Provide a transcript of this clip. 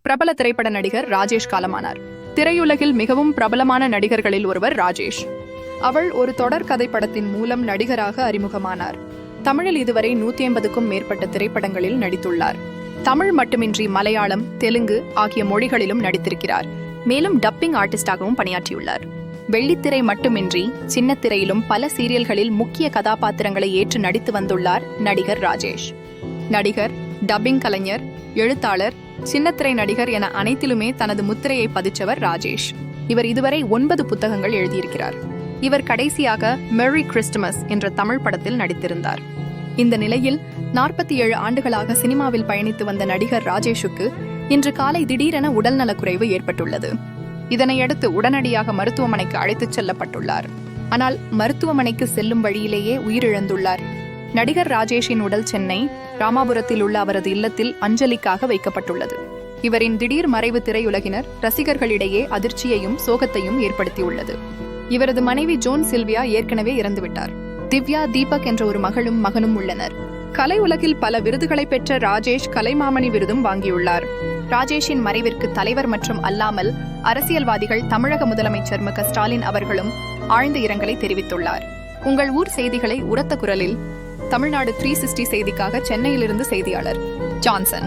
பிரபல திரைப்பட நடிகர் ராஜேஷ் காலமானார். திரையுலகில் மிகவும் பிரபலமான நடிகர்களில் ஒருவர் ராஜேஷ். அவள் ஒரு தொடர் கதை படத்தின் மூலம் நடிகராக அறிமுகமானார். தமிழில் இதுவரை 150க்கும் மேற்பட்ட திரைப்படங்களில் நடித்துள்ளார். தமிழ் மட்டுமின்றி மலையாளம், தெலுங்கு ஆகிய மொழிகளிலும் நடித்திருக்கிறார். மேலும் டப்பிங் ஆர்டிஸ்டாகவும் பணியாற்றியுள்ளார். வெள்ளித்திரை மட்டுமின்றி சின்னத்திரையிலும் பல சீரியல்களில் முக்கிய கதாபாத்திரங்களை ஏற்று நடித்து வந்துள்ளார் நடிகர் ராஜேஷ். நடிகர், டப்பிங் கலைஞர், எழுத்தாளர், சின்னத்திரை நடிகர் என அனைத்திலுமே தனது முத்திரையை பதிச்சவர் ராஜேஷ். இவர் இதுவரை 9 புத்தகங்கள் எழுதியிருக்கிறார். இவர் கடைசியாக மெரி கிறிஸ்துமஸ் என்ற தமிழ் படத்தில் நடித்திருந்தார். இந்த நிலையில் 47 ஆண்டுகளாக சினிமாவில் பயணித்து வந்த நடிகர் ராஜேஷுக்கு இன்று காலை திடீரென உடல்நலக்குறைவு ஏற்பட்டுள்ளது. இதனையடுத்து உடனடியாக மருத்துவமனைக்கு அழைத்துச் செல்லப்பட்டுள்ளார். ஆனால் மருத்துவமனைக்கு செல்லும் வழியிலேயே உயிரிழந்துள்ளார். நடிகர் ராஜேஷின் உடல் சென்னை ராமாபுரத்தில் உள்ள அவரது இல்லத்தில் அஞ்சலிக்காக வைக்கப்பட்டுள்ளது. இவரின் திடீர் மறைவு திரையுலகினர் ரசிகர்களிடையே அதிர்ச்சியையும் சோகத்தையும் ஏற்படுத்தியுள்ளது. இவரது மனைவி ஜோன் சில்வியா ஏற்கனவே இறந்துவிட்டார். திவ்யா, தீபக் என்ற ஒரு மகளும் மகனும் உள்ளனர். கலை உலகில் பல விருதுகளை பெற்ற ராஜேஷ் கலைமாமணி விருதும் வாங்கியுள்ளார். ராஜேஷின் மறைவிற்கு தலைவர் மற்றும் அல்லாமல் அரசியல்வாதிகள், தமிழக முதலமைச்சர் மு க ஸ்டாலின் அவர்களும் ஆழ்ந்த இரங்கலை தெரிவித்துள்ளார். உங்கள் ஊர் செய்திகளை உரத்த குரலில் தமிழ்நாடு 360 செய்திக்காக சென்னையிலிருந்து செய்தியாளர் ஜான்சன்.